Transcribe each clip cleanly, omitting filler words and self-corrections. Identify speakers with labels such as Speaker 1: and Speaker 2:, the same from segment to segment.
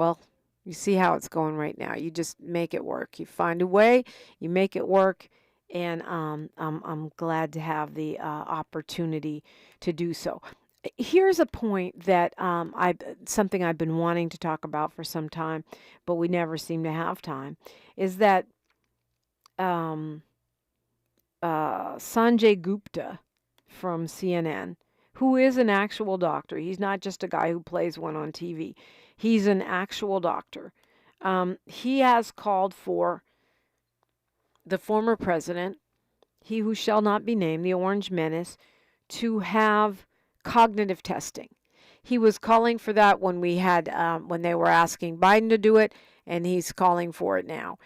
Speaker 1: Well, you see how it's going right now. You just make it work. You find a way, you make it work, and I'm glad to have the opportunity to do so. Here's a point that something I've been wanting to talk about for some time, but we never seem to have time, is that um, Sanjay Gupta from CNN, who is an actual doctor. He's not just a guy who plays one on TV. He's an actual doctor. He has called for the former president, he who shall not be named, the Orange Menace, to have cognitive testing. He was calling for that when when they were asking Biden to do it, and he's calling for it now.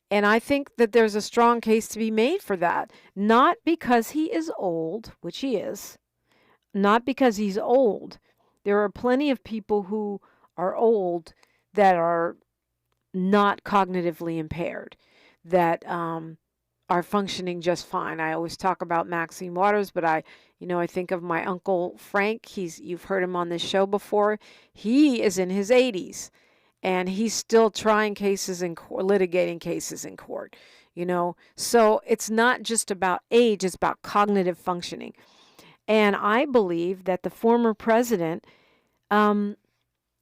Speaker 1: And I think that there's a strong case to be made for that, not because he is old, which he is, not because he's old. There are plenty of people who are old that are not cognitively impaired, that are functioning just fine. I always talk about Maxine Waters, but I think of my uncle Frank. You've heard him on this show before. He is in his 80s, and he's still trying cases in court, litigating cases in court. So it's not just about age; it's about cognitive functioning. And I believe that the former president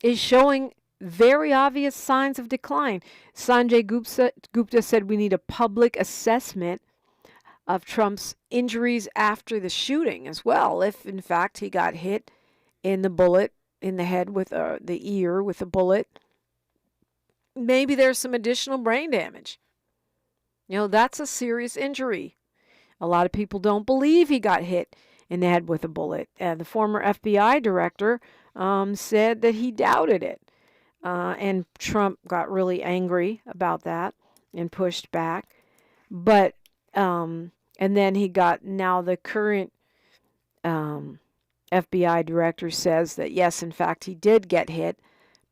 Speaker 1: is showing very obvious signs of decline. Sanjay Gupta said we need a public assessment of Trump's injuries after the shooting as well. If, in fact, he got hit in the head with the ear with a bullet, maybe there's some additional brain damage. That's a serious injury. A lot of people don't believe he got hit in the head with a bullet. The former FBI director said that he doubted it. And Trump got really angry about that and pushed back. But, and then now the current FBI director says that, yes, in fact, he did get hit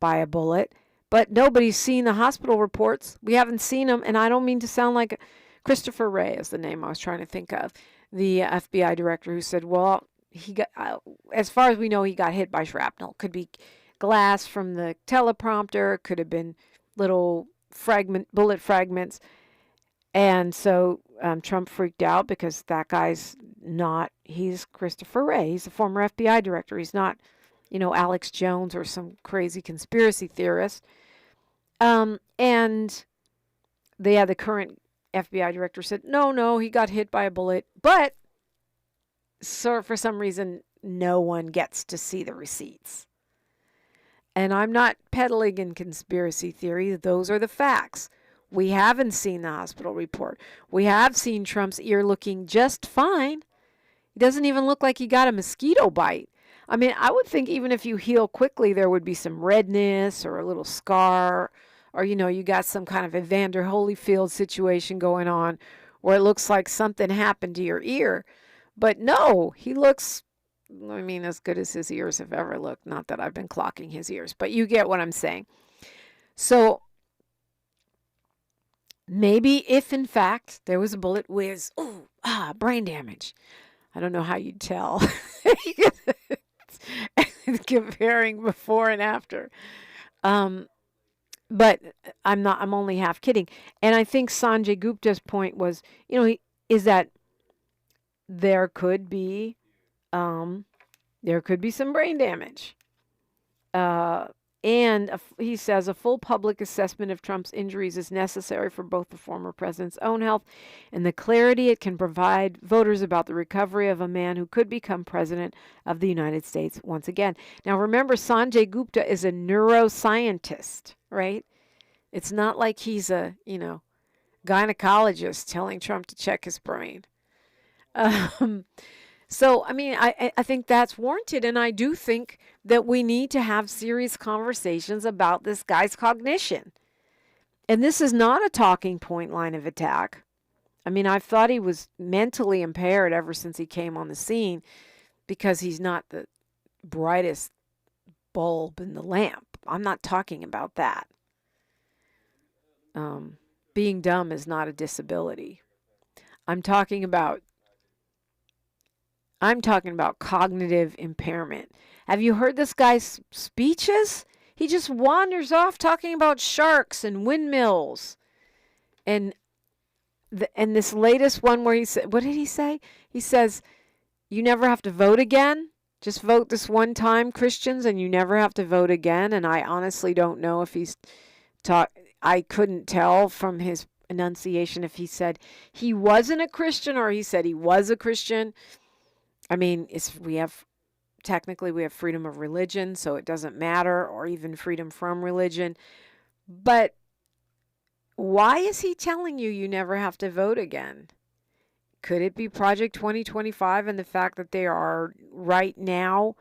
Speaker 1: by a bullet. But nobody's seen the hospital reports. We haven't seen them. And I don't mean to sound like Christopher Wray is the name I was trying to think of. The FBI director who said, well, he got, as far as we know, he got hit by shrapnel. Could be glass from the teleprompter, could have been little bullet fragments. And so Trump freaked out because that guy's he's Christopher Wray. He's a former FBI director. He's not, Alex Jones or some crazy conspiracy theorist. And the current FBI director said, no, he got hit by a bullet. But for some reason, no one gets to see the receipts. And I'm not peddling in conspiracy theory. Those are the facts. We haven't seen the hospital report. We have seen Trump's ear looking just fine. He doesn't even look like he got a mosquito bite. I mean, I would think even if you heal quickly, there would be some redness or a little scar, or, you got some kind of Evander Holyfield situation going on where it looks like something happened to your ear. But no, he looks, as good as his ears have ever looked. Not that I've been clocking his ears, but you get what I'm saying. So maybe if in fact there was a bullet whiz, brain damage. I don't know how you'd tell. Comparing before and after. But I'm only half kidding. And I think Sanjay Gupta's point was, is that there could be some brain damage. And he says a full public assessment of Trump's injuries is necessary for both the former president's own health and the clarity it can provide voters about the recovery of a man who could become president of the United States once again. Now, remember, Sanjay Gupta is a neuroscientist, right? It's not like he's a, gynecologist telling Trump to check his brain. So, I think that's warranted, and I do think that we need to have serious conversations about this guy's cognition. And this is not a talking point line of attack. I've thought he was mentally impaired ever since he came on the scene because he's not the brightest bulb in the lamp. I'm not talking about that. Being dumb is not a disability. I'm talking about cognitive impairment. Have you heard this guy's speeches? He just wanders off talking about sharks and windmills. And this latest one where he said, what did he say? He says, you never have to vote again. Just vote this one time, Christians, and you never have to vote again. And I honestly don't know if he's I couldn't tell from his enunciation if he said he wasn't a Christian or he said he was a Christian. I mean, technically we have freedom of religion, so it doesn't matter, or even freedom from religion. But why is he telling you never have to vote again? Could it be Project 2025 and the fact that they are right now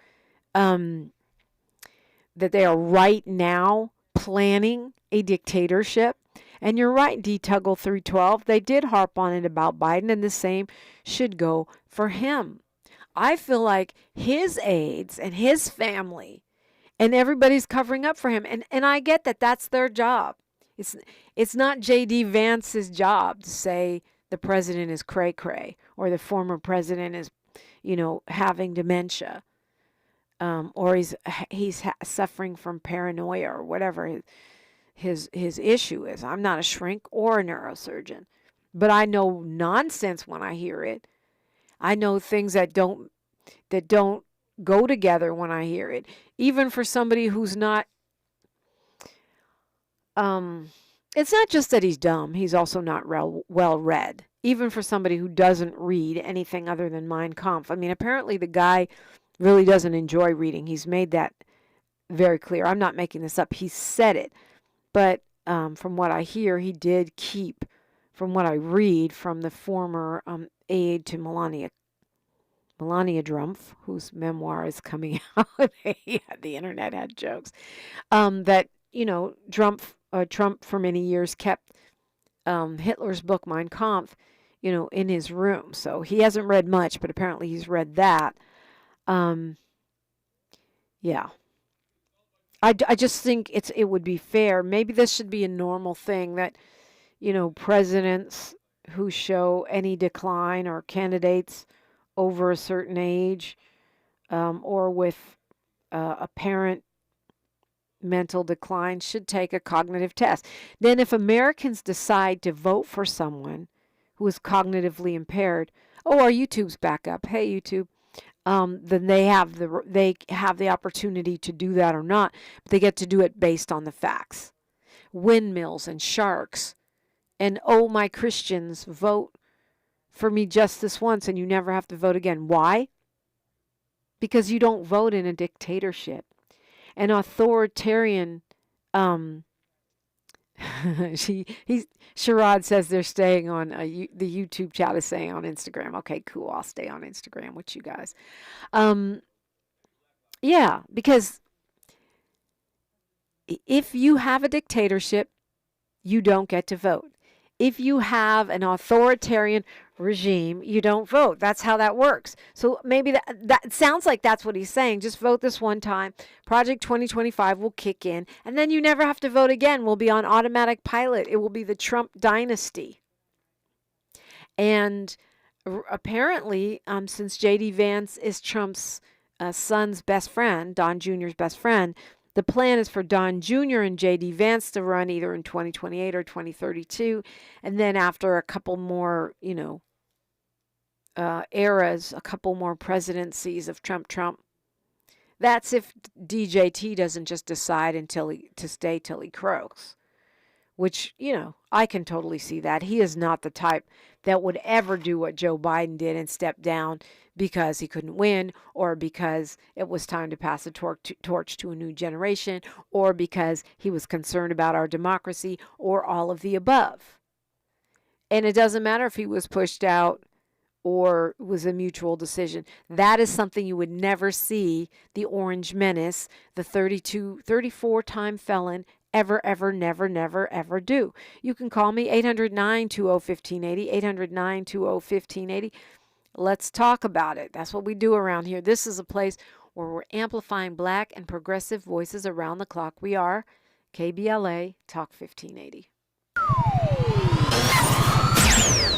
Speaker 1: planning a dictatorship? And you're right, D. Tuggle 312. They did harp on it about Biden, and the same should go for him. I feel like his aides and his family and everybody's covering up for him. And I get that that's their job. It's not J.D. Vance's job to say the president is cray-cray or the former president is, having dementia, or he's suffering from paranoia or whatever his issue is. I'm not a shrink or a neurosurgeon, but I know nonsense when I hear it. I know things that don't go together when I hear it. Even for somebody who's not, it's not just that he's dumb. He's also not well read. Even for somebody who doesn't read anything other than Mein Kampf. I mean, apparently the guy really doesn't enjoy reading. He's made that very clear. I'm not making this up. He said it. But from what I hear, he did keep, from what I read, from the former aide to Melania Drumpf, whose memoir is coming out. The internet had jokes. That, Trump for many years kept Hitler's book, Mein Kampf, in his room. So he hasn't read much, but apparently he's read that. Yeah. I just think it would be fair. Maybe this should be a normal thing that, presidents who show any decline or candidates over a certain age, or with apparent mental decline should take a cognitive test. Then if Americans decide to vote for someone who is cognitively impaired, our YouTube's back up. Hey, YouTube. Then they have the opportunity to do that or not, but they get to do it based on the facts. Windmills and sharks, and my Christians, vote for me just this once and you never have to vote again. Why? Because you don't vote in a dictatorship. An authoritarian, Sherrod says they're staying on, the YouTube chat is saying on Instagram. Okay, cool. I'll stay on Instagram with you guys. Yeah, because if you have a dictatorship, you don't get to vote. If you have an authoritarian regime, you don't vote. That's how that works. So maybe that sounds like that's what he's saying. Just vote this one time. Project 2025 will kick in, and then you never have to vote again. We'll be on automatic pilot. It will be the Trump dynasty. And apparently, since J.D. Vance is Trump's son's best friend, Don Jr.'s best friend, the plan is for Don Jr. and J.D. Vance to run either in 2028 or 2032. And then after a couple more, eras, a couple more presidencies of Trump. That's if DJT doesn't just decide to stay till he croaks. Which, I can totally see that. He is not the type that would ever do what Joe Biden did and step down because he couldn't win, or because it was time to pass the torch to a new generation, or because he was concerned about our democracy, or all of the above. And it doesn't matter if he was pushed out or was a mutual decision. That is something you would never see the Orange Menace, the 34-time felon, ever, never do. You can call me 800-920-1580, 800-920-1580. Let's talk about it. That's what we do around here. This is a place where we're amplifying Black and progressive voices around the clock. We are KBLA Talk 1580.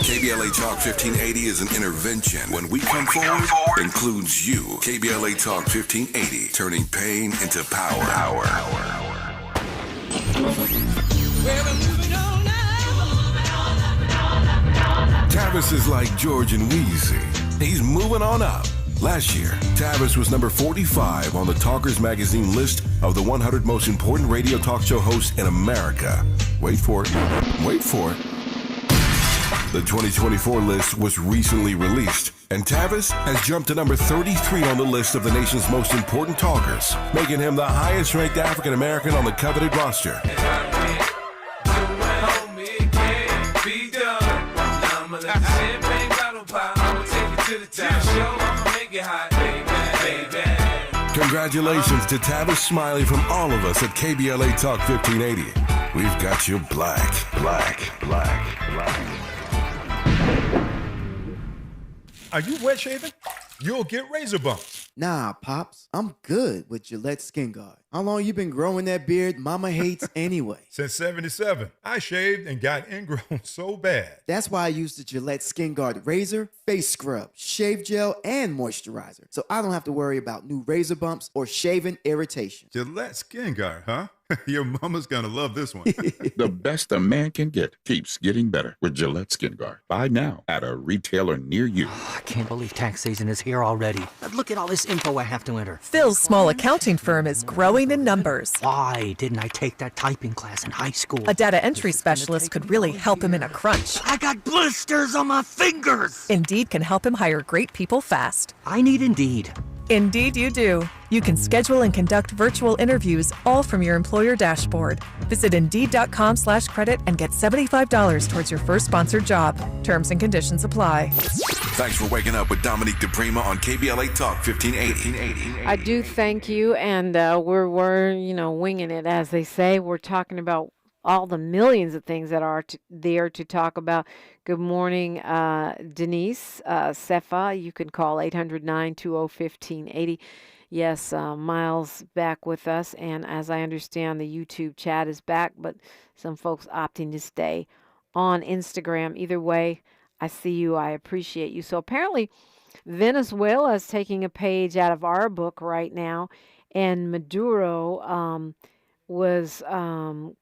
Speaker 2: KBLA Talk 1580 is an intervention. When we come forward, includes you. KBLA Talk 1580, turning pain into power. Tavis is like George and Wheezy. He's moving on up. Last year, Tavis was number 45 on the Talkers Magazine list of the 100 most important radio talk show hosts in America. Wait for it. Wait for it. The 2024 list was recently released, and Tavis has jumped to number 33 on the list of the nation's most important talkers, making him the highest-ranked African American on the coveted roster. Congratulations to Tavis Smiley from all of us at KBLA Talk 1580. We've got you black.
Speaker 3: Are you wet shaving? You'll get razor bumps.
Speaker 4: Nah, Pops, I'm good with Gillette Skin Guard. How long you been growing that beard Mama hates anyway?
Speaker 3: Since 77. I shaved and got ingrown so bad.
Speaker 4: That's why I use the Gillette Skin Guard razor, face scrub, shave gel, and moisturizer. So I don't have to worry about new razor bumps or shaving irritation.
Speaker 3: Gillette Skin Guard, huh? Your mama's gonna love this one.
Speaker 5: The best a man can get keeps getting better with Gillette Skin Guard. Buy now at a retailer near you.
Speaker 6: I can't believe tax season is here already. Look at all this info I have to enter.
Speaker 7: Phil's small accounting firm is growing in numbers.
Speaker 6: Why didn't I take that typing class in high school?
Speaker 7: A data entry specialist could really help him in a crunch.
Speaker 6: I got blisters on my fingers.
Speaker 7: Indeed can help him hire great people fast.
Speaker 6: I need Indeed.
Speaker 7: Indeed you do. You can schedule and conduct virtual interviews all from your employer dashboard. Visit Indeed.com/credit and get $75 towards your first sponsored job. Terms and conditions apply.
Speaker 2: Thanks for waking up with Dominique DiPrima on KBLA Talk 1580.
Speaker 1: I do thank you, and we're winging it, as they say. We're talking about all the millions of things that are there to talk about. Good morning, Denise Sefa. You can call 800-920-1580. Yes, Miles back with us, and as I understand, the YouTube chat is back, but some folks opting to stay on Instagram. Either way, I see you. I appreciate you. So apparently, Venezuela is taking a page out of our book right now, and Maduro was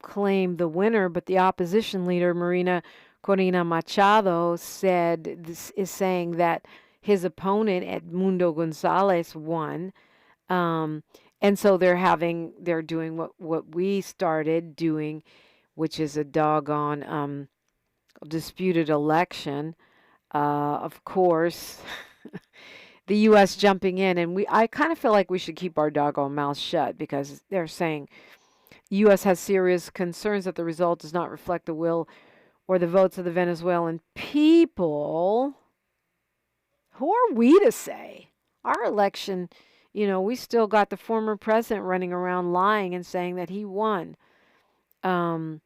Speaker 1: claimed the winner, but the opposition leader, Marina Corina Machado, is saying that his opponent, Edmundo Gonzalez, won. And so they're doing what we started doing, which is a doggone disputed election. Of course, the U.S. jumping in, and I kind of feel like we should keep our doggone mouths shut, because they're saying U.S. has serious concerns that the result does not reflect the will or the votes of the Venezuelan people. Who are we to say? Our election, we still got the former president running around lying and saying that he won. The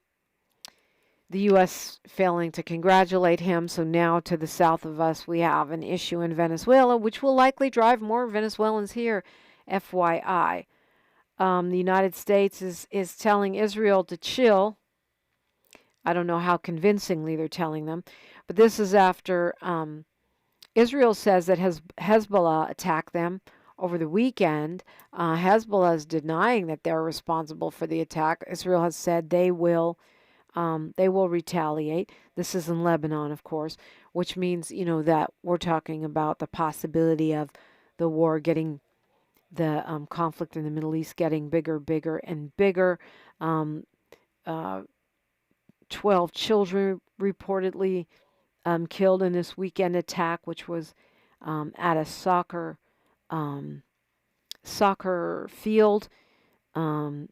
Speaker 1: U.S. failing to congratulate him. So now to the south of us, we have an issue in Venezuela, which will likely drive more Venezuelans here, FYI. The United States is telling Israel to chill. I don't know how convincingly they're telling them, but this is after Israel says that Hezbollah attacked them over the weekend. Hezbollah is denying that they're responsible for the attack. Israel has said they will retaliate. This is in Lebanon, of course, which means, that we're talking about the possibility of the war getting, the conflict in the Middle East getting bigger and bigger. 12 children reportedly killed in this weekend attack, which was at a soccer field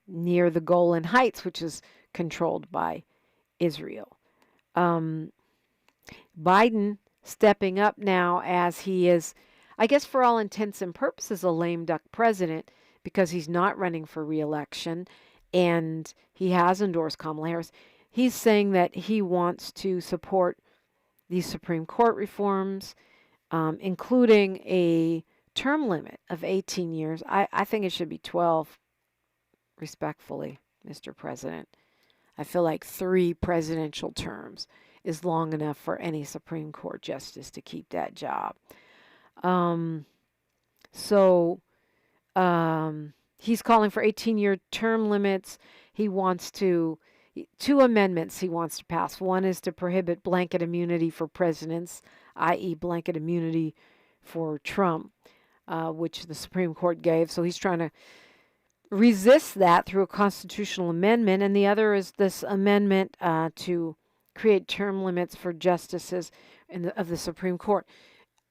Speaker 1: near the Golan Heights, which is controlled by Israel. Biden stepping up now, as he is, I guess for all intents and purposes, a lame duck president, because he's not running for re-election and he has endorsed Kamala Harris. He's saying that he wants to support these Supreme Court reforms, including a term limit of 18 years. I think it should be 12, respectfully, Mr. President. I feel like 3 presidential terms is long enough for any Supreme Court justice to keep that job. He's calling for 18-year term limits. He wants two amendments he wants to pass. One is to prohibit blanket immunity for presidents, i.e. blanket immunity for Trump, which the Supreme Court gave. So he's trying to resist that through a constitutional amendment. And the other is this amendment to create term limits for justices of the Supreme Court.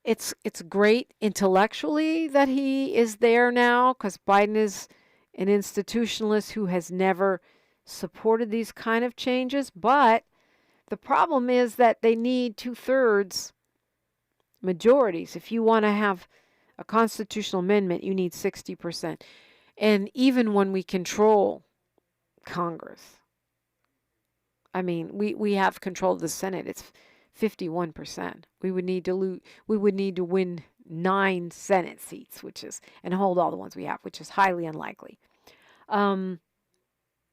Speaker 1: It's great intellectually that he is there now, because Biden is an institutionalist who has never supported these kind of changes. But the problem is that they need 2/3 majorities. If you want to have a constitutional amendment, you need 60%. And even when we control Congress, I mean, we have control of the Senate. It's 51%. We would need to win 9 Senate seats, and hold all the ones we have, which is highly unlikely.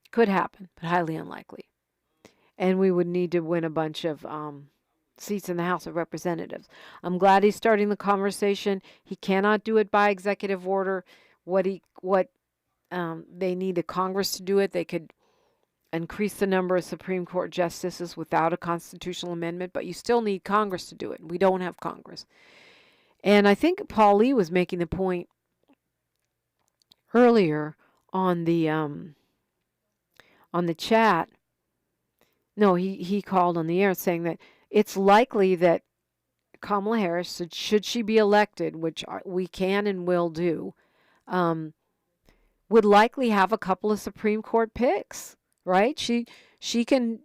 Speaker 1: Could happen, but highly unlikely. And we would need to win a bunch of seats in the House of Representatives. I'm glad he's starting the conversation. He cannot do it by executive order. They need a Congress to do it. They could increase the number of Supreme Court justices without a constitutional amendment, but you still need Congress to do it. We don't have Congress. And I think Paul Lee was making the point earlier on the chat. No, he called on the air saying that it's likely that Kamala Harris, should she be elected, which we can and will do, would likely have a couple of Supreme Court picks, right? She can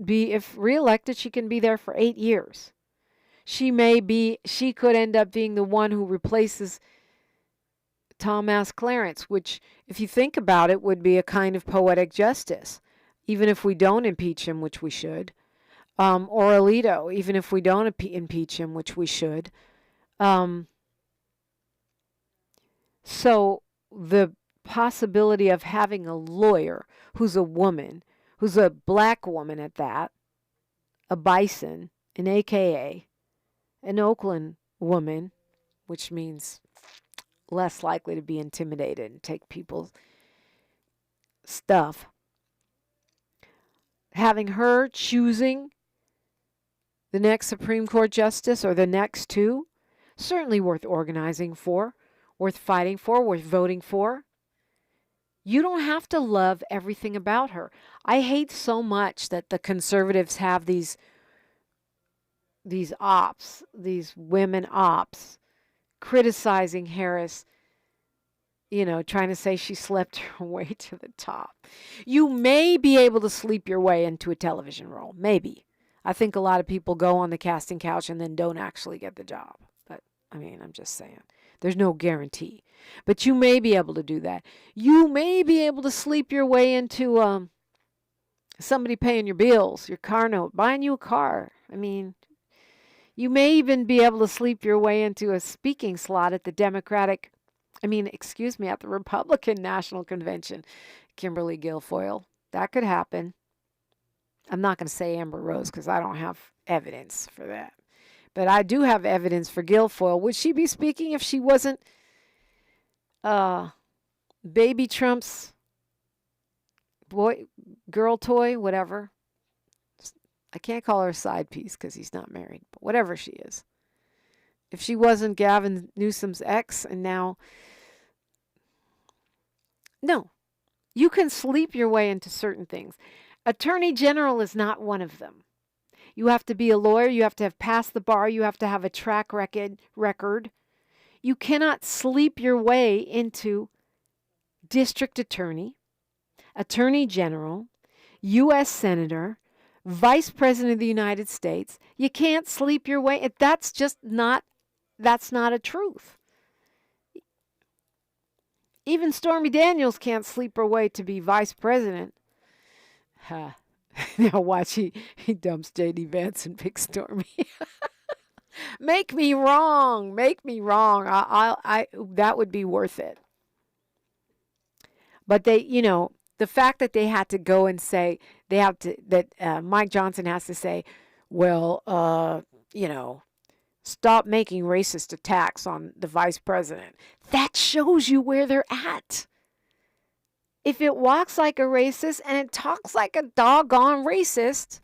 Speaker 1: be, if reelected, she can be there for 8 years. She could end up being the one who replaces Thomas Clarence, which, if you think about it, would be a kind of poetic justice, even if we don't impeach him, which we should. Or Alito, even if we don't impeach him, which we should. So the possibility of having a lawyer who's a woman, who's a black woman at that, a bison, an AKA, an Oakland woman, which means less likely to be intimidated and take people's stuff. Having her choosing the next Supreme Court justice or the next two, certainly worth organizing for, worth fighting for, worth voting for. You don't have to love everything about her. I hate so much that the conservatives have these women ops, criticizing Harris, trying to say she slept her way to the top. You may be able to sleep your way into a television role. Maybe. I think a lot of people go on the casting couch and then don't actually get the job. But, I'm just saying. There's no guarantee. But you may be able to do that. You may be able to sleep your way into somebody paying your bills, your car note, buying you a car. You may even be able to sleep your way into a speaking slot at the at the Republican National Convention. Kimberly Guilfoyle. That could happen. I'm not going to say Amber Rose because I don't have evidence for that. But I do have evidence for Guilfoyle. Would she be speaking if she wasn't baby Trump's girl toy, whatever? I can't call her a side piece because he's not married, but whatever she is. If she wasn't Gavin Newsom's ex and now... No. You can sleep your way into certain things. Attorney General is not one of them. You have to be a lawyer. You have to have passed the bar. You have to have a track record. You cannot sleep your way into district attorney, attorney general, U.S. senator, vice president of the United States. You can't sleep your way. That's not a truth. Even Stormy Daniels can't sleep her way to be vice president. Now watch, he dumps J.D. Vance and picks Stormy. Make me wrong. I that would be worth it. But they, the fact that they had to go and say, Mike Johnson has to say, well, stop making racist attacks on the vice president. That shows you where they're at. If it walks like a racist and it talks like a doggone racist,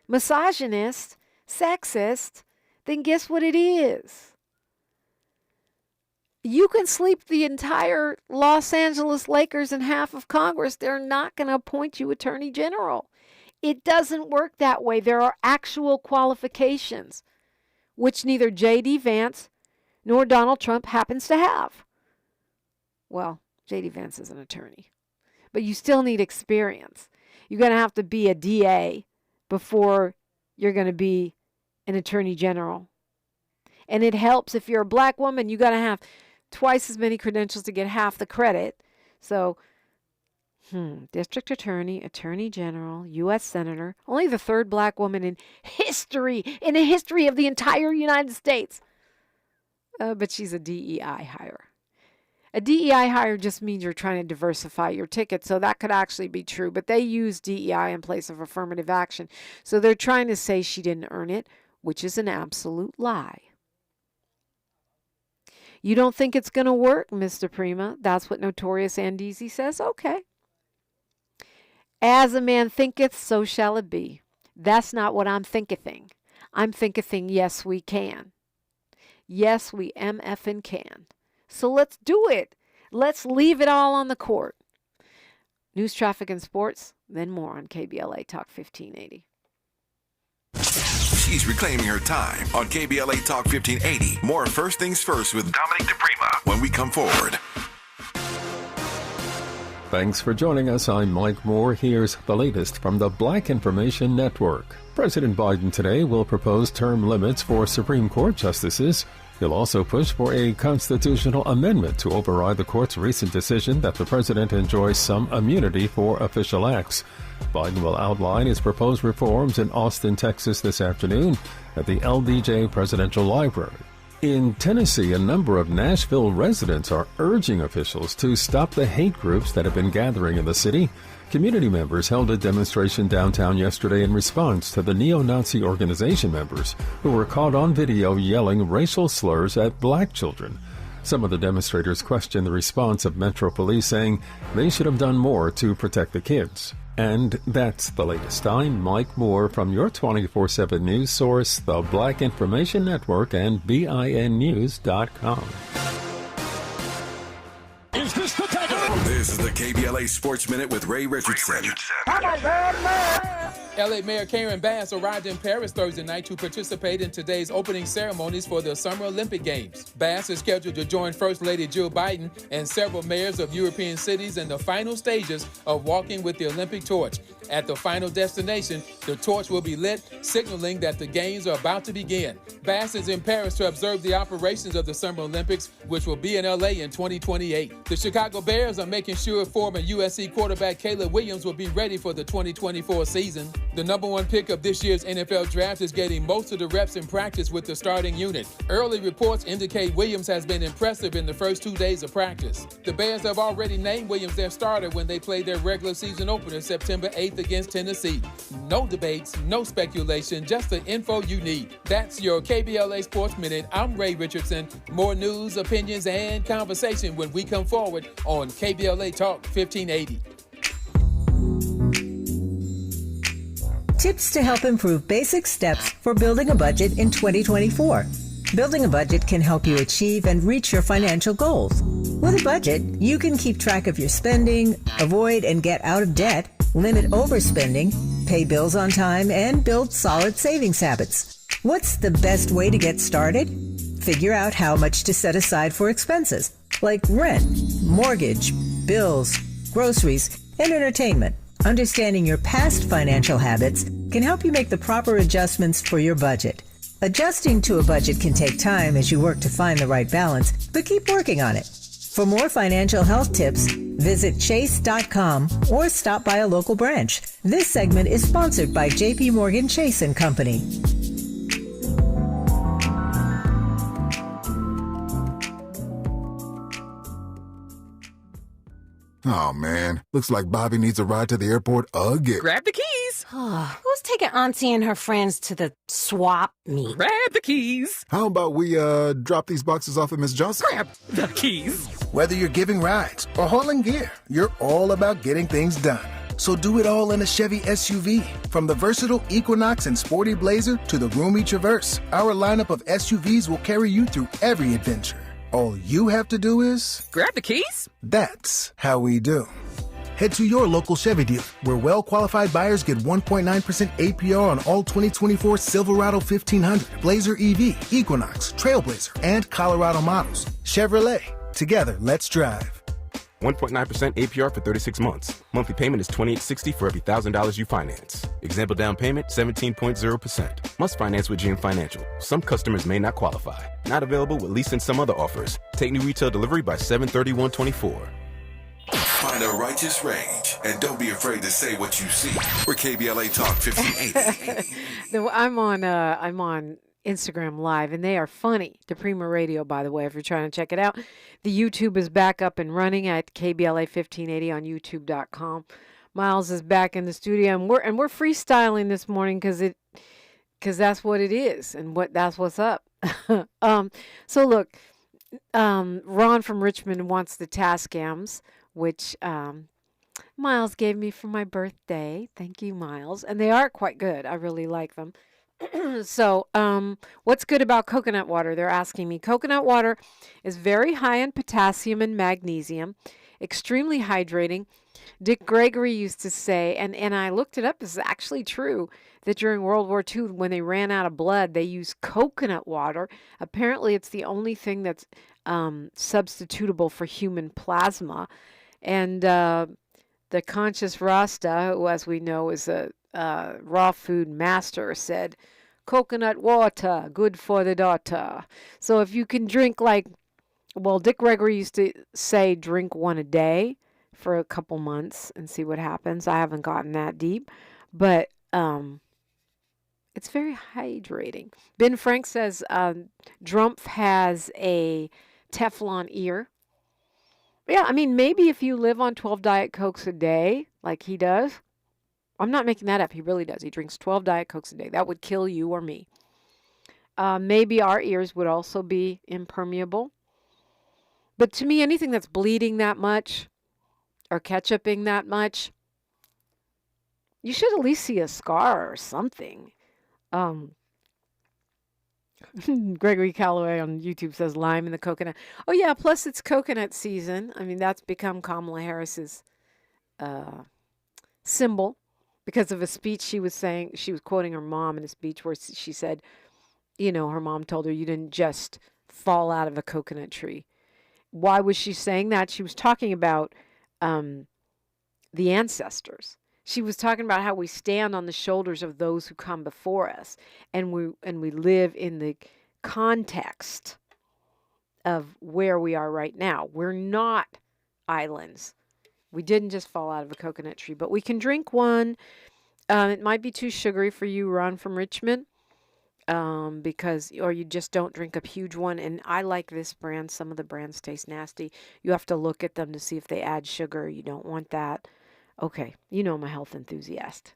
Speaker 1: misogynist, sexist, then guess what it is? You can sleep the entire Los Angeles Lakers and half of Congress. They're not going to appoint you Attorney General. It doesn't work that way. There are actual qualifications, which neither J.D. Vance nor Donald Trump happens to have. Well, J.D. Vance is an attorney, but you still need experience. You're going to have to be a DA before you're going to be an Attorney General. And it helps if you're a black woman, you got to have twice as many credentials to get half the credit. So, District Attorney, Attorney General, U.S. Senator, only the third black woman in the history of the entire United States. But she's a DEI hire. A DEI hire just means you're trying to diversify your ticket, so that could actually be true. But they use DEI in place of affirmative action. So they're trying to say she didn't earn it, which is an absolute lie. You don't think it's going to work, Ms. DiPrima? That's what Notorious Andeezy says? Okay. As a man thinketh, so shall it be. That's not what I'm thinkething. I'm thinkething, yes, we can. Yes, we MFing can. So let's do it. Let's leave it all on the court. News, traffic, and sports, then more on KBLA Talk 1580.
Speaker 2: She's reclaiming her time on KBLA Talk 1580. More First Things First with Dominique DiPrima when we come forward.
Speaker 8: Thanks for joining us. I'm Mike Moore. Here's the latest from the Black Information Network. President Biden today will propose term limits for Supreme Court justices. He'll also push for a constitutional amendment to override the court's recent decision that the president enjoys some immunity for official acts. Biden will outline his proposed reforms in Austin, Texas this afternoon at the LBJ Presidential Library. In Tennessee, a number of Nashville residents are urging officials to stop the hate groups that have been gathering in the city. Community members held a demonstration downtown yesterday in response to the neo-Nazi organization members who were caught on video yelling racial slurs at black children. Some of the demonstrators questioned the response of Metro Police, saying they should have done more to protect the kids. And that's the latest. I'm Mike Moore from your 24/7 news source, the Black Information Network, and BINnews.com.
Speaker 3: Is this the title?
Speaker 2: This is the KBLA Sports Minute with Ray Richardson.
Speaker 9: LA Mayor Karen Bass arrived in Paris Thursday night to participate in today's opening ceremonies for the Summer Olympic Games. Bass is scheduled to join First Lady Jill Biden and several mayors of European cities in the final stages of walking with the Olympic torch. At the final destination, the torch will be lit, signaling that the Games are about to begin. Bass is in Paris to observe the operations of the Summer Olympics, which will be in LA in 2028. The Chicago Bears are making sure former USC quarterback Caleb Williams will be ready for the 2024 season. The number one pick of this year's NFL draft is getting most of the reps in practice with the starting unit. Early reports indicate Williams has been impressive in the first 2 days of practice. The Bears have already named Williams their starter when they played their regular season opener September 8th against Tennessee. No debates, no speculation, just the info you need. That's your KBLA Sports Minute. I'm Ray Richardson. More news, opinions, and conversation when we come forward on KBLA Talk 1580.
Speaker 10: Tips to help improve basic steps for building a budget in 2024. Building a budget can help you achieve and reach your financial goals. With a budget, you can keep track of your spending, avoid and get out of debt, limit overspending, pay bills on time, and build solid savings habits. What's the best way to get started? Figure out how much to set aside for expenses, like rent, mortgage, bills, groceries, and entertainment. Understanding your past financial habits can help you make the proper adjustments for your budget. Adjusting to a budget can take time as you work to find the right balance, but keep working on it. For more financial health tips, visit chase.com or stop by a local branch. This segment is sponsored by J.P. Morgan Chase & Company.
Speaker 11: Oh, man. Looks like Bobby needs a ride to the airport again.
Speaker 12: Grab the keys.
Speaker 13: Who's taking Auntie and her friends to the swap meet?
Speaker 12: Grab the keys.
Speaker 11: How about we, drop these boxes off at Miss Johnson?
Speaker 12: Grab the keys.
Speaker 14: Whether you're giving rides or hauling gear, you're all about getting things done. So do it all in a Chevy SUV. From the versatile Equinox and sporty Blazer to the roomy Traverse, our lineup of SUVs will carry you through every adventure. All you have to do is...
Speaker 12: grab the keys?
Speaker 14: That's how we do. Head to your local Chevy dealer, where well-qualified buyers get 1.9% APR on all 2024 Silverado 1500, Blazer EV, Equinox, Trailblazer, and Colorado models. Chevrolet. Together, let's drive.
Speaker 15: 1.9% APR for 36 months. Monthly payment is $28.60 for every $1,000 you finance. Example down payment, 17.0%. Must finance with GM Financial. Some customers may not qualify. Not available with lease and some other offers. Take new retail delivery by 7/31/24.
Speaker 2: Find a righteous rage and don't be afraid to say what you see. We're KBLA Talk 1580.
Speaker 1: I'm on Instagram Live, and they are funny. DiPrima Radio, by the way, if you're trying to check it out. The YouTube is back up and running at KBLA 1580 on YouTube.com. Miles is back in the studio, and we're freestyling this morning because that's what it is, and that's what's up. So look, Ron from Richmond wants the Tascams, which Miles gave me for my birthday. Thank you, Miles, and they are quite good. I really like them. So, what's good about coconut water? They're asking me. Coconut water is very high in potassium and magnesium, extremely hydrating. Dick Gregory used to say, and I looked it up, it's actually true, that during World War II, when they ran out of blood, they used coconut water. Apparently, it's the only thing that's substitutable for human plasma. And the conscious Rasta, who, as we know, is a raw food master, said, coconut water, good for the daughter. So if you can drink Dick Gregory used to say drink one a day for a couple months and see what happens. I haven't gotten that deep, but it's very hydrating. Ben Frank says Drumpf has a Teflon ear. Yeah, I mean, maybe if you live on 12 Diet Cokes a day, like he does. I'm not making that up. He really does. He drinks 12 Diet Cokes a day. That would kill you or me. Maybe our ears would also be impermeable. But to me, anything that's bleeding that much or ketchuping that much, you should at least see a scar or something. Gregory Calloway on YouTube says lime in the coconut. Oh, yeah, plus it's coconut season. I mean, that's become Kamala Harris's symbol. Because of a speech she was saying, she was quoting her mom in a speech where she said, her mom told her you didn't just fall out of a coconut tree. Why was she saying that? She was talking about the ancestors. She was talking about how we stand on the shoulders of those who come before us, and we live in the context of where we are right now. We're not islands. We didn't just fall out of a coconut tree, but we can drink one. It might be too sugary for you, Ron from Richmond, or you just don't drink a huge one. And I like this brand. Some of the brands taste nasty. You have to look at them to see if they add sugar. You don't want that. Okay, I'm a health enthusiast.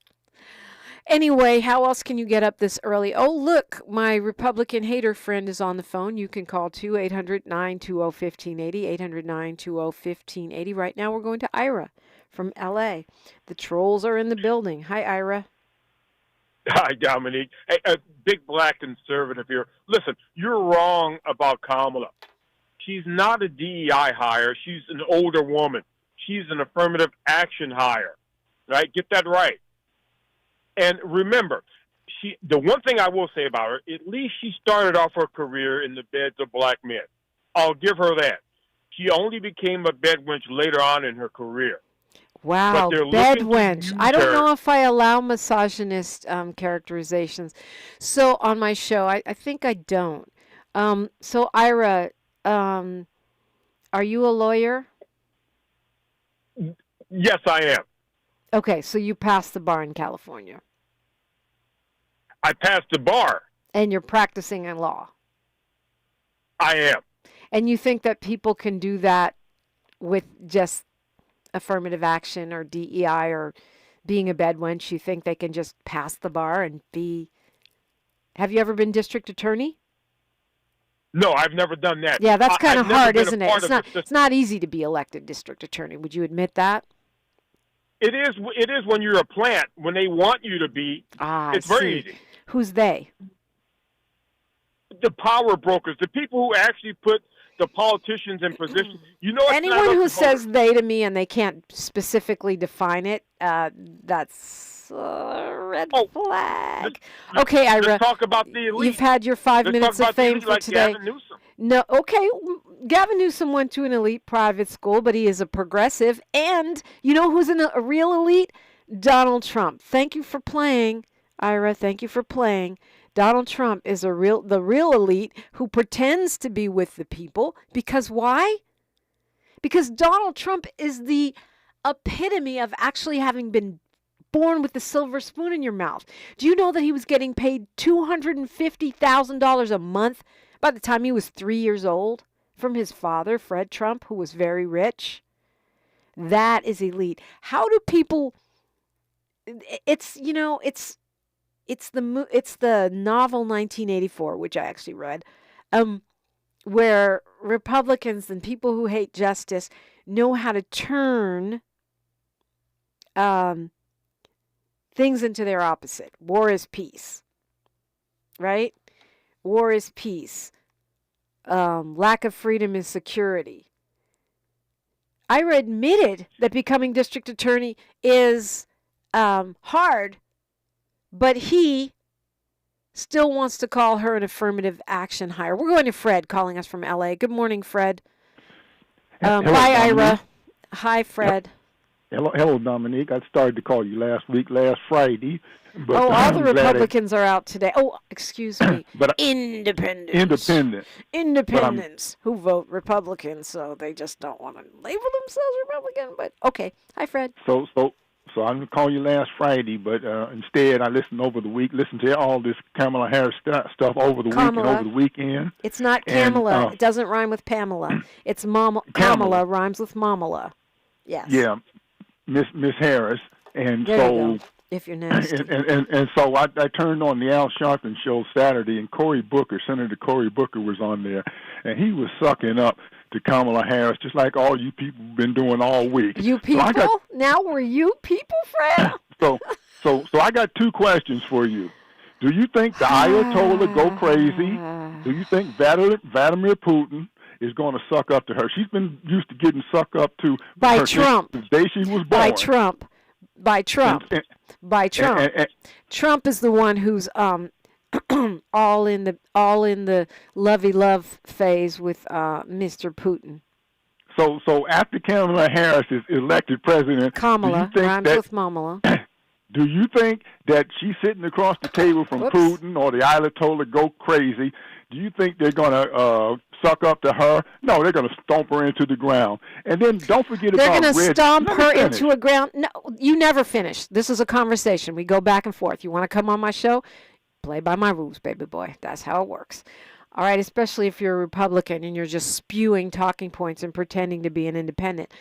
Speaker 1: Anyway, how else can you get up this early? Oh, look, my Republican hater friend is on the phone. You can call 800-920-1580, 800-920-1580. Right now we're going to Ira from L.A. The trolls are in the building. Hi, Ira.
Speaker 16: Hi, Dominique. Hey, a big black conservative here. Listen, you're wrong about Kamala. She's not a DEI hire. She's an older woman. She's an affirmative action hire, right? Get that right. And remember, the one thing I will say about her, at least she started off her career in the beds of black men. I'll give her that. She only became a bed wench later on in her career.
Speaker 1: Wow, bed wench. I don't know if I allow misogynist characterizations. So on my show, I think I don't. So Ira, are you a lawyer?
Speaker 16: Yes, I am.
Speaker 1: Okay, so you passed the bar in California.
Speaker 16: I passed the bar.
Speaker 1: And you're practicing in law.
Speaker 16: I am.
Speaker 1: And you think that people can do that with just affirmative action or DEI or being a bedwench, you think they can just pass the bar and be... Have you ever been district attorney?
Speaker 16: No, I've never done that.
Speaker 1: Yeah, that's kind of hard, isn't it?
Speaker 16: It's
Speaker 1: not easy to be elected district attorney. Would you admit that?
Speaker 16: It is when you're a plant. When they want you to be, it's very easy.
Speaker 1: Who's they?
Speaker 16: The power brokers, the people who actually put the politicians in position. You know,
Speaker 1: anyone who says they to me and they can't specifically define it, that's a red flag. Okay, Ira.
Speaker 16: Let's talk about the elite.
Speaker 1: You've had your 5 minutes of fame for
Speaker 16: like
Speaker 1: today.
Speaker 16: Gavin Newsom.
Speaker 1: No, okay. Gavin Newsom went to an elite private school, but he is a progressive. And you know who's a real elite? Donald Trump. Thank you for playing, Ira. Thank you for playing. Donald Trump is the real elite who pretends to be with the people. Because why? Because Donald Trump is the epitome of actually having been born with the silver spoon in your mouth. Do you know that he was getting paid $250,000 a month by the time he was 3 years old from his father, Fred Trump, who was very rich? That is elite. How do people... It's the novel 1984, which I actually read, where Republicans and people who hate justice know how to turn things into their opposite. War is peace, right? War is peace. Lack of freedom is security. Ira admitted that becoming district attorney is hard, but he still wants to call her an affirmative action hire. We're going to Fred calling us from L.A. Good morning, Fred.
Speaker 17: Hello,
Speaker 1: hi,
Speaker 17: Dominique.
Speaker 1: Ira. Hi, Fred.
Speaker 17: Hello, Dominique. I started to call you last Friday. But
Speaker 1: all the
Speaker 17: I'm glad
Speaker 1: Republicans are out today. Oh, excuse me.
Speaker 17: But
Speaker 1: Independents who vote Republican, so they just don't want to label themselves Republican. But okay. Hi, Fred.
Speaker 17: So I'm going to call you last Friday, but instead I listened over the week, listened to all this Kamala Harris stuff over the week and over the weekend.
Speaker 1: It's not Kamala. It doesn't rhyme with Pamela. It's Kamala rhymes with Mamala. Yes.
Speaker 17: Yeah, Miss Harris. And
Speaker 1: there
Speaker 17: so
Speaker 1: you go, if you're nasty.
Speaker 17: And so I turned on the Al Sharpton show Saturday, and Senator Cory Booker was on there, and he was sucking up to Kamala Harris, just like all you people have been doing all week.
Speaker 1: You people? Now we're you people, Fred?
Speaker 17: So I got two questions for you. Do you think the Ayatollah go crazy? Do you think Vladimir Putin is going to suck up to her? She's been used to getting sucked up to
Speaker 1: by
Speaker 17: her
Speaker 1: Trump.
Speaker 17: Since the day she was born.
Speaker 1: By Trump. Trump is the one who's all in the lovey-love phase with Mr. Putin.
Speaker 17: So after Kamala Harris is elected president,
Speaker 1: Kamala rhymes with Mamala.
Speaker 17: Do you think that she's sitting across the table from Putin or the Ayatollah go crazy? Do you think they're going to suck up to her? No, they're going to stomp her into the ground. And then don't forget
Speaker 1: they're
Speaker 17: about
Speaker 1: going to stomp her into a ground. No, you never finish. This is a conversation. We go back and forth. You want to come on my show? Play by my rules, baby boy. That's how it works. All right, especially if you're a Republican and you're just spewing talking points and pretending to be an independent.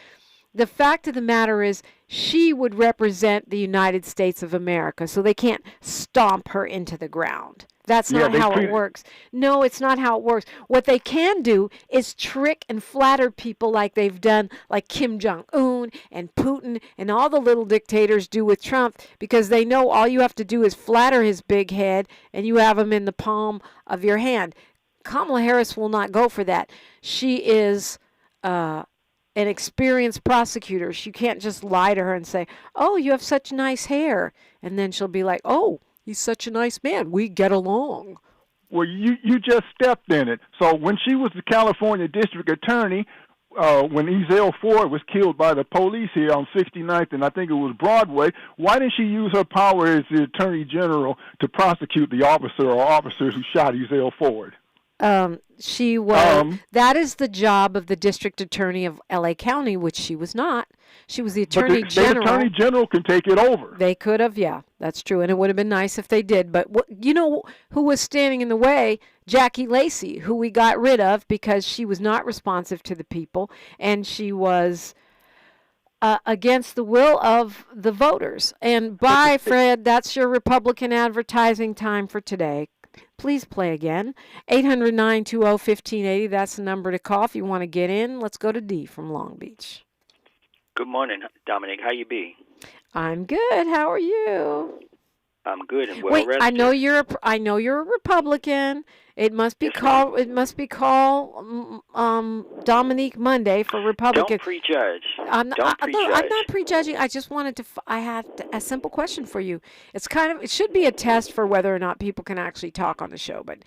Speaker 1: The fact of the matter is she would represent the United States of America, so they can't stomp her into the ground. That's not how it works. No, it's not how it works. What they can do is trick and flatter people like they've done, like Kim Jong-un and Putin and all the little dictators do with Trump, because they know all you have to do is flatter his big head and you have him in the palm of your hand. Kamala Harris will not go for that. She is an experienced prosecutor. She can't just lie to her and say, oh, you have such nice hair. And then she'll be like, oh, he's such a nice man. We get along.
Speaker 17: Well, you just stepped in it. So when she was the California district attorney, when Ezell Ford was killed by the police here on 69th and I think it was Broadway, why didn't she use her power as the attorney general to prosecute the officer or officers who shot Ezell Ford?
Speaker 1: She was. That is the job of the district attorney of L.A. County, which she was not. She was the attorney general.
Speaker 17: The attorney general can take it over.
Speaker 1: They could have, yeah, that's true, and it would have been nice if they did. But you know who was standing in the way? Jackie Lacey, who we got rid of because she was not responsive to the people, and she was against the will of the voters. And bye, Fred. That's your Republican advertising time for today. Please play again. 800-920-1580. That's the number to call if you want to get in. Let's go to D from Long Beach.
Speaker 18: Good morning, Dominique. How you be?
Speaker 1: I'm good. How are you?
Speaker 18: I'm good and well
Speaker 1: Wait,
Speaker 18: rested.
Speaker 1: I know you're a Republican. It must be called Dominique Monday for Republican.
Speaker 18: Don't prejudge.
Speaker 1: I'm
Speaker 18: Don't prejudge.
Speaker 1: I'm not prejudging. I just wanted to. I had a simple question for you. It should be a test for whether or not people can actually talk on the show. But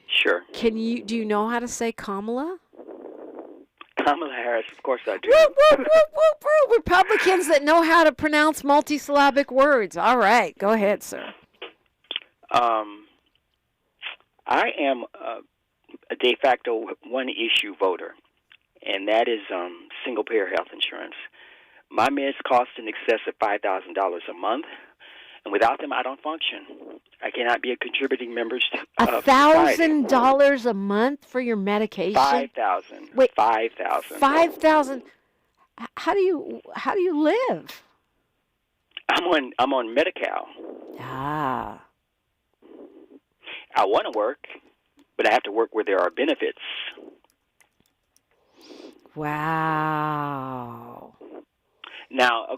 Speaker 18: Sure.
Speaker 1: do you know how to say Kamala?
Speaker 18: Kamala Harris, of course I do.
Speaker 1: Woo, woo, woo, woo, woo. Republicans that know how to pronounce multisyllabic words. All right, go ahead, sir.
Speaker 18: I am a de facto one-issue voter, and that is single-payer health insurance. My meds cost in excess of $5,000 a month, and without them, I don't function. I cannot be a contributing member of society.
Speaker 1: $1,000 a month for your medication?
Speaker 18: $5,000.
Speaker 1: Wait,
Speaker 18: $5,000.
Speaker 1: $5,000. How do you live?
Speaker 18: I'm on Medi-Cal.
Speaker 1: Ah.
Speaker 18: I want to work, but I have to work where there are benefits.
Speaker 1: Wow.
Speaker 18: Now,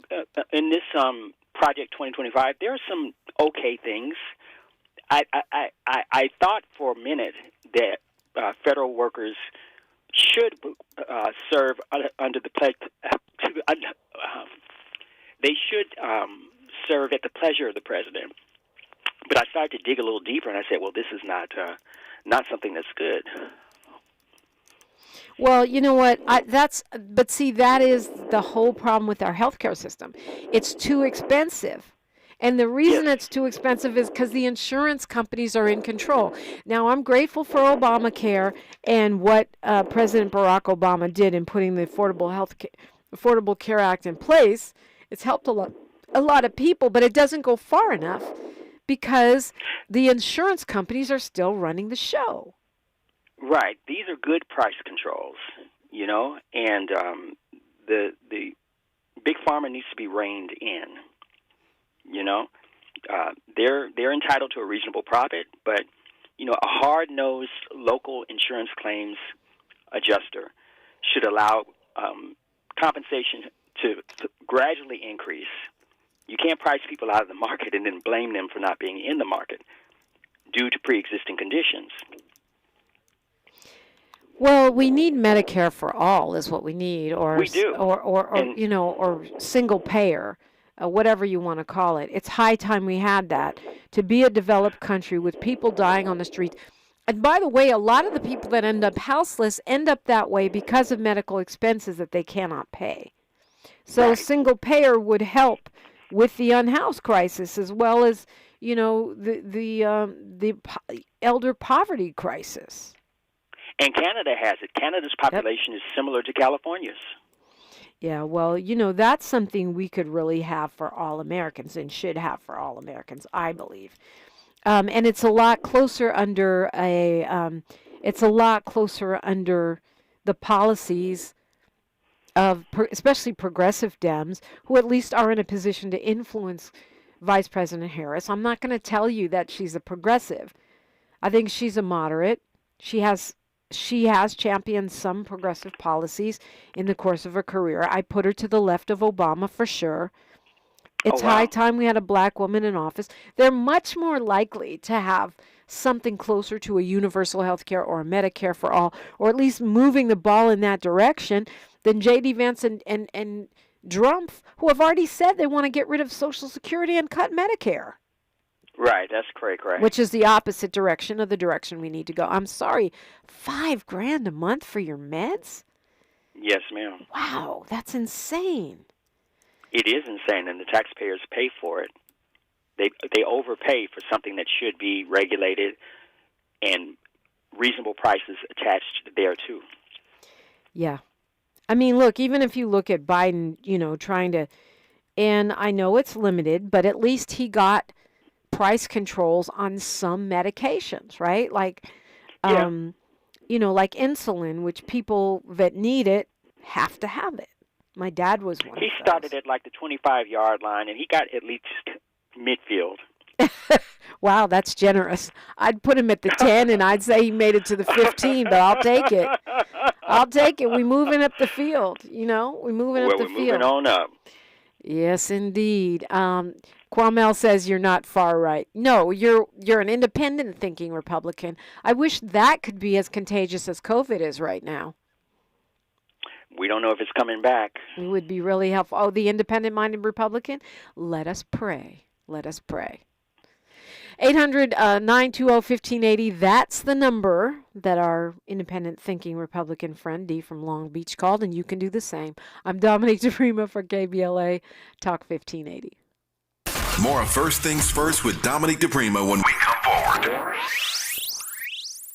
Speaker 18: in this Project 2025, there are some okay things. I thought for a minute that federal workers should serve under the pledge. They should serve at the pleasure of the president. But I started to dig a little deeper, and I said, "Well, this is not something that's good."
Speaker 1: Well, you know what? But see, that is the whole problem with our healthcare system. It's too expensive. And the reason it's too expensive is because the insurance companies are in control. Now, I'm grateful for Obamacare and what President Barack Obama did in putting the Affordable Care Act in place. It's helped a lot of people, but it doesn't go far enough because the insurance companies are still running the show.
Speaker 18: Right. These are good price controls, and the big pharma needs to be reined in. They're entitled to a reasonable profit, but a hard-nosed local insurance claims adjuster should allow compensation to gradually increase. You can't price people out of the market and then blame them for not being in the market due to pre-existing conditions.
Speaker 1: Well, we need Medicare for all is what we need, or
Speaker 18: we do.
Speaker 1: or single payer, whatever you want to call it. It's high time we had that to be a developed country with people dying on the streets. And by the way, a lot of the people that end up houseless end up that way because of medical expenses that they cannot pay. So single payer would help with the unhoused crisis as well as the elder poverty crisis.
Speaker 18: And Canada has it. Canada's population is similar to California's.
Speaker 1: Yeah, well, that's something we could really have for all Americans and should have for all Americans, I believe. And it's a lot closer under the policies of especially progressive Dems, who at least are in a position to influence Vice President Harris. I'm not going to tell you that she's a progressive. I think she's a moderate. She has championed some progressive policies in the course of her career. I put her to the left of Obama for sure. It's high time we had a black woman in office. They're much more likely to have something closer to a universal health care or a Medicare for all, or at least moving the ball in that direction than J.D. Vance and Trump, who have already said they want to get rid of Social Security and cut Medicare.
Speaker 18: Right, that's correct.
Speaker 1: Which is the opposite direction of the direction we need to go. I'm sorry, $5,000 a month for your meds?
Speaker 18: Yes, ma'am.
Speaker 1: Wow, that's insane.
Speaker 18: It is insane, and the taxpayers pay for it. They overpay for something that should be regulated and reasonable prices attached there too.
Speaker 1: Yeah. I mean, look, even if you look at Biden, trying to, and I know it's limited, but at least he got price controls on some medications, right? Like, like insulin, which people that need it have to have it. My dad was one.
Speaker 18: He started at like the 25-yard line, and he got at least midfield.
Speaker 1: Wow, that's generous. I'd put him at the 10, and I'd say he made it to the 15, but I'll take it. I'll take it. We're moving up the field, you know? We're moving up the field.
Speaker 18: We're moving on up.
Speaker 1: Yes, indeed. Kwamel says you're not far right. No, you're an independent thinking Republican. I wish that could be as contagious as COVID is right now.
Speaker 18: We don't know if it's coming back.
Speaker 1: It would be really helpful. Oh, the independent-minded Republican? Let us pray. Let us pray. 800-920-1580. That's the number that our independent thinking Republican friend D from Long Beach called, and you can do the same. I'm Dominique DiPrima for KBLA Talk 1580.
Speaker 2: More of First Things First with Dominique DiPrima when we come forward.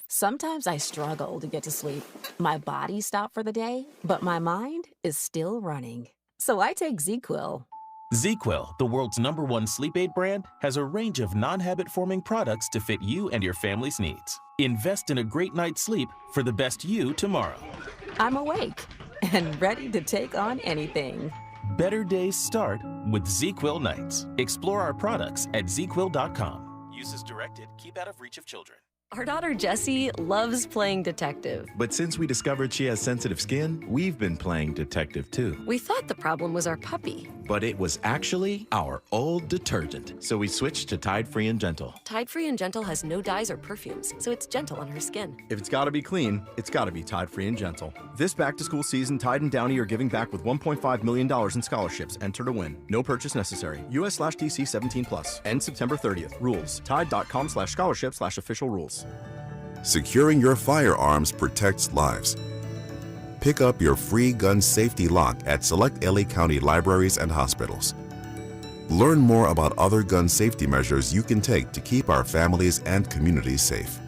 Speaker 19: Sometimes I struggle to get to sleep. My body stopped for the day, but my mind is still running. So I take ZQuil.
Speaker 20: ZQuil, the world's #1 sleep aid brand, has a range of non-habit-forming products to fit you and your family's needs. Invest in a great night's sleep for the best you tomorrow.
Speaker 19: I'm awake and ready to take on anything.
Speaker 20: Better days start with ZQuil nights. Explore our products at ZQuil.com. Use as directed. Keep out of reach of children.
Speaker 21: Our daughter Jessie loves playing detective.
Speaker 22: But since we discovered she has sensitive skin, we've been playing detective too.
Speaker 21: We thought the problem was our puppy.
Speaker 22: But it was actually our old detergent. So we switched to Tide Free and Gentle.
Speaker 21: Tide Free and Gentle has no dyes or perfumes, so it's gentle on her skin.
Speaker 23: If it's gotta be clean, it's gotta be Tide Free and Gentle. This back-to-school season, Tide and Downy are giving back with $1.5 million in scholarships. Enter to win. No purchase necessary. US/TC 17+. End September 30th. Rules. Tide.com/scholarship/official rules.
Speaker 2: Securing your firearms protects lives. Pick up your free gun safety lock at select LA County libraries and hospitals. Learn more about other gun safety measures you can take to keep our families and communities safe.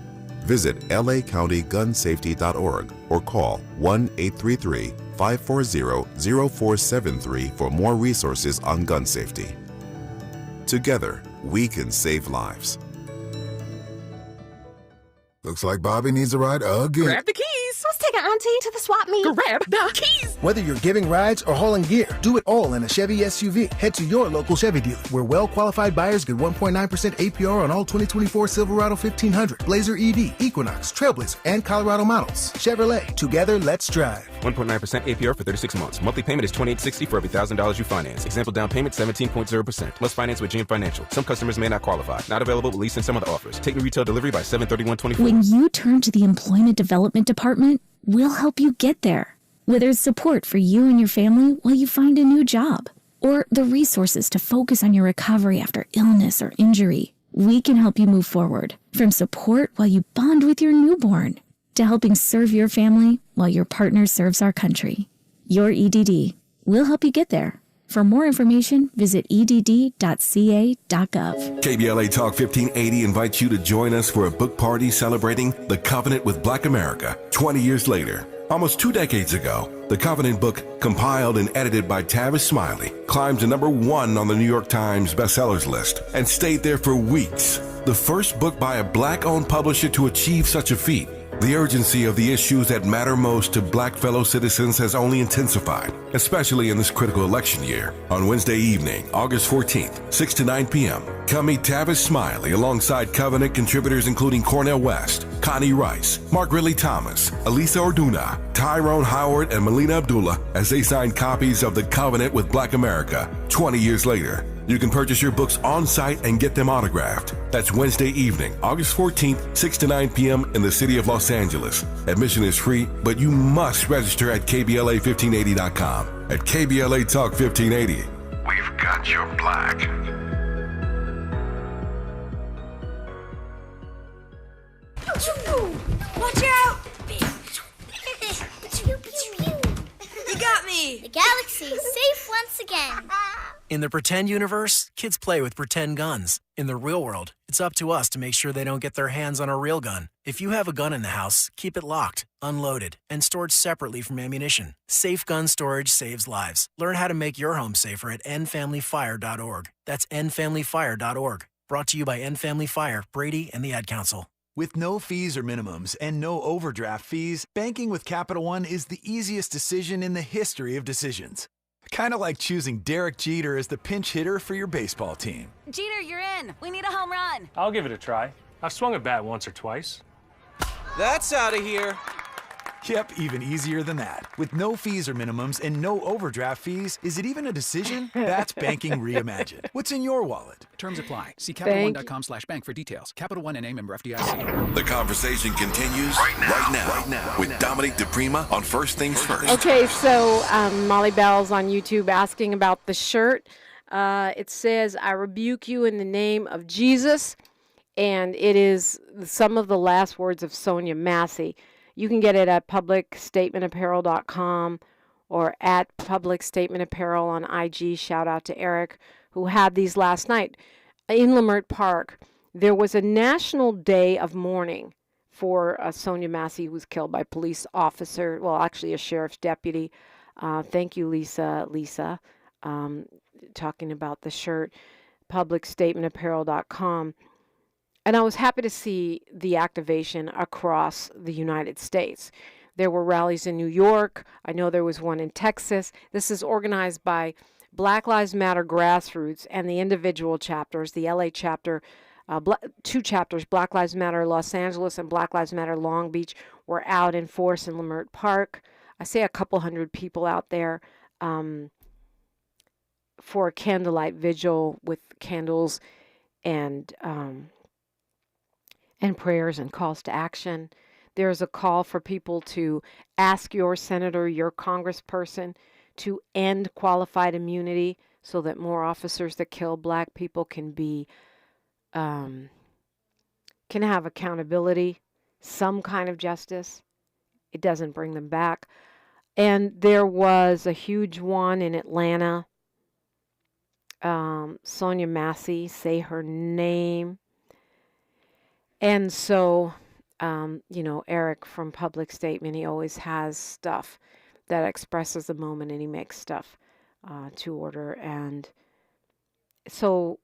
Speaker 2: Visit lacountygunsafety.org or call 1-833-540-0473 for more resources on gun safety. Together, we can save lives.
Speaker 11: Looks like Bobby needs a ride again.
Speaker 12: Grab the keys.
Speaker 24: Let's take our auntie to the swap meet.
Speaker 12: Grab the keys.
Speaker 14: Whether you're giving rides or hauling gear, do it all in a Chevy SUV. Head to your local Chevy dealer, where well-qualified buyers get 1.9% APR on all 2024 Silverado 1500, Blazer EV, Equinox, Trailblazer, and Colorado models. Chevrolet, together, let's drive.
Speaker 15: 1.9% APR for 36 months. Monthly payment is $28.60 for every $1,000 you finance. Example down payment 17.0%. Must finance with GM Financial. Some customers may not qualify. Not available with lease and some other offers. Take new retail delivery by 7/31/24.
Speaker 25: When you turn to the Employment Development Department, we'll help you get there. Whether it's support for you and your family while you find a new job, or the resources to focus on your recovery after illness or injury, we can help you move forward. From support while you bond with your newborn, to helping serve your family while your partner serves our country. Your EDD. We'll help you get there. For more information, visit edd.ca.gov.
Speaker 2: KBLA Talk 1580 invites you to join us for a book party celebrating The Covenant with Black America 20 years later. Almost 2 decades ago, the Covenant book, compiled and edited by Tavis Smiley, climbed to #1 on the New York Times bestsellers list and stayed there for weeks. The first book by a black-owned publisher to achieve such a feat. The urgency of the issues that matter most to black fellow citizens has only intensified, especially in this critical election year. On Wednesday evening, August 14th, 6 to 9 p.m., come meet Tavis Smiley alongside Covenant contributors including Cornel West, Connie Rice, Mark Ridley Thomas, Elisa Orduna, Tyrone Howard, and Melina Abdullah as they sign copies of The Covenant with Black America 20 years later. You can purchase your books on site and get them autographed. That's Wednesday evening, August 14th, 6 to 9 p.m. in the city of Los Angeles. Admission is free, but you must register at KBLA1580.com. At KBLA Talk 1580, we've got your black.
Speaker 24: Watch out! You got me!
Speaker 26: The galaxy is safe once again.
Speaker 6: In the pretend universe, kids play with pretend guns. In the real world, it's up to us to make sure they don't get their hands on a real gun. If you have a gun in the house, keep it locked, unloaded, and stored separately from ammunition. Safe gun storage saves lives. Learn how to make your home safer at endfamilyfire.org. That's endfamilyfire.org. Brought to you by End Family Fire, Brady, and the Ad Council.
Speaker 27: With no fees or minimums and no overdraft fees, banking with Capital One is the easiest decision in the history of decisions. Kind of like choosing Derek Jeter as the pinch hitter for your baseball team.
Speaker 3: Jeter, you're in. We need a home run.
Speaker 4: I'll give it a try. I've swung a bat once or twice.
Speaker 27: That's out of here. Yep, even easier than that. With no fees or minimums and no overdraft fees, is it even a decision? That's banking reimagined. What's in your wallet?
Speaker 5: Terms apply. See CapitalOne.com/bank for details. Capital One N.A. member FDIC.
Speaker 2: The conversation continues right now with Dominique DiPrima on First Things First.
Speaker 1: Okay, so Molly Bell's on YouTube asking about the shirt. It says, "I rebuke you in the name of Jesus," and it is some of the last words of Sonia Massey. You can get it at publicstatementapparel.com or at Public Statement Apparel on IG. Shout out to Eric, who had these last night. In Leimert Park, there was a national day of mourning for Sonia Massey, who was killed by a police officer, well, actually a sheriff's deputy. Thank you, Lisa, talking about the shirt, publicstatementapparel.com. And I was happy to see the activation across the United States. There were rallies in New York. I know there was one in Texas. This is organized by Black Lives Matter grassroots and the individual chapters, the LA chapter, two chapters, Black Lives Matter Los Angeles and Black Lives Matter Long Beach, were out in force in Leimert Park. I say a couple hundred people out there for a candlelight vigil with candles and prayers and calls to action. There's a call for people to ask your senator, your congressperson, to end qualified immunity so that more officers that kill black people can be can have accountability, some kind of justice. It doesn't bring them back. And there was a huge one in Atlanta. Sonia Massey, say her name. And so, Eric from Public Statement, he always has stuff that expresses the moment, and he makes stuff to order. And so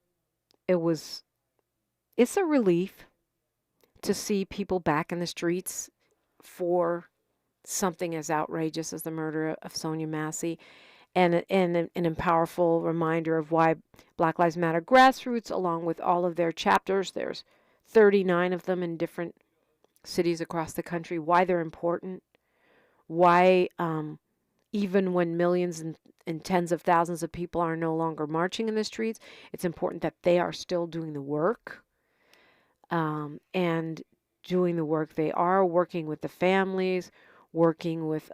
Speaker 1: it's a relief to see people back in the streets for something as outrageous as the murder of Sonia Massey, and an powerful reminder of why Black Lives Matter grassroots, along with all of their chapters, there's 39 of them in different cities across the country, why they're important, why even when millions and tens of thousands of people are no longer marching in the streets, it's important that they are still doing the work, and doing the work they are, working with the families, working with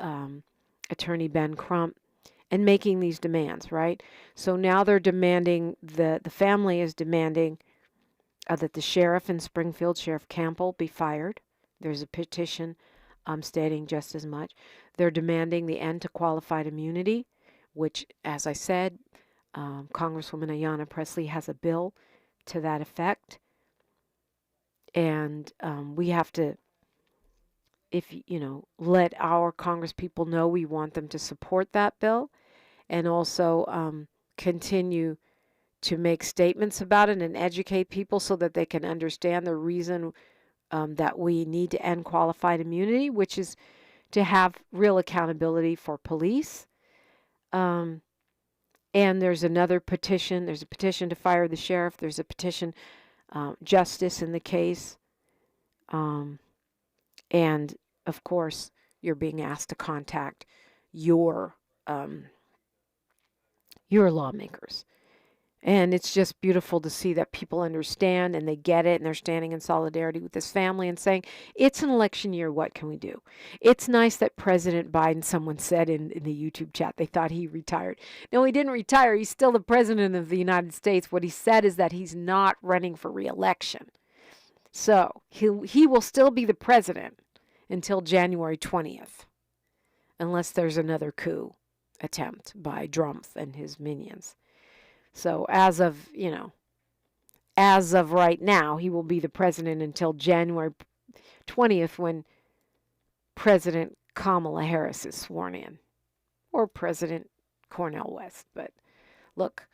Speaker 1: Attorney Ben Crump, and making these demands, right? So now they're demanding, the family is demanding that the sheriff in Springfield, Sheriff Campbell, be fired. There's a petition stating just as much. They're demanding the end to qualified immunity, which, as I said, Congresswoman Ayanna Pressley has a bill to that effect. And we have to, let our congresspeople know we want them to support that bill, and also continue to make statements about it and educate people so that they can understand the reason that we need to end qualified immunity, which is to have real accountability for police. And there's another petition. There's a petition to fire the sheriff. There's a petition, justice in the case. And, of course, you're being asked to contact your lawmakers. And it's just beautiful to see that people understand and they get it, and they're standing in solidarity with this family and saying, it's an election year, what can we do? It's nice that President Biden, someone said in the YouTube chat, they thought he retired. No, he didn't retire. He's still the president of the United States. What he said is that he's not running for re-election. So he will still be the president until January 20th, unless there's another coup attempt by Trump and his minions. So as of right now, he will be the president until January 20th, when President Kamala Harris is sworn in, or President Cornel West. But look,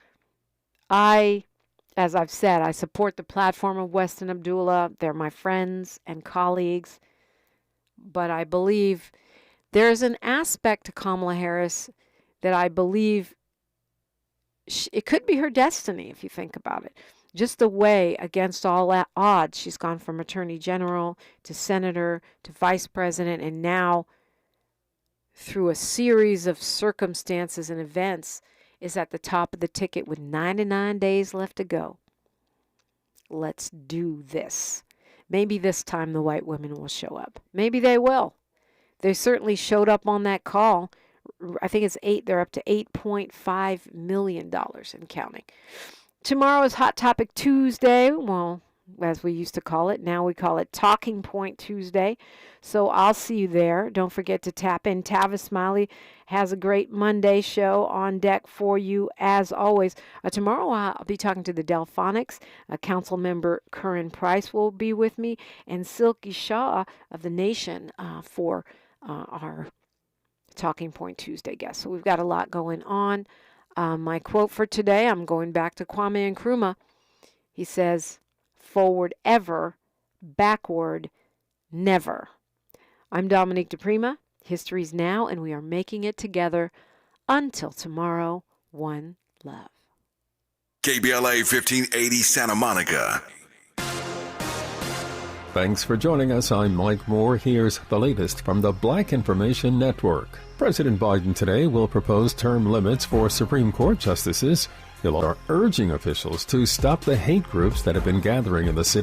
Speaker 1: as I've said, I support the platform of West and Abdullah. They're my friends and colleagues. But I believe there's an aspect to Kamala Harris that I believe it could be her destiny if you think about it. Just the way, against all odds, she's gone from attorney general to senator to vice president, and now, through a series of circumstances and events, is at the top of the ticket with 99 days left to go. Let's do this. Maybe this time the white women will show up. Maybe they will. They certainly showed up on that call. I think it's they're up to $8.5 million and counting. Tomorrow is Hot Topic Tuesday. Well, as we used to call it. Now we call it Talking Point Tuesday. So I'll see you there. Don't forget to tap in. Tavis Smiley has a great Monday show on deck for you, as always. Tomorrow I'll be talking to the Delphonics. Council member Curran Price will be with me, and Silky Shaw of The Nation for our Talking Point Tuesday guest. So we've got a lot going on. My quote for today, I'm going back to Kwame Nkrumah. He says, "Forward ever, backward never." I'm Dominique DiPrima. History's now, and we are making it together. Until tomorrow, one love.
Speaker 2: KBLA 1580 Santa Monica.
Speaker 7: Thanks for joining us. I'm Mike Moore. Here's the latest from the Black Information Network. President Biden today will propose term limits for Supreme Court justices. He'll are urging officials to stop the hate groups that have been gathering in the city.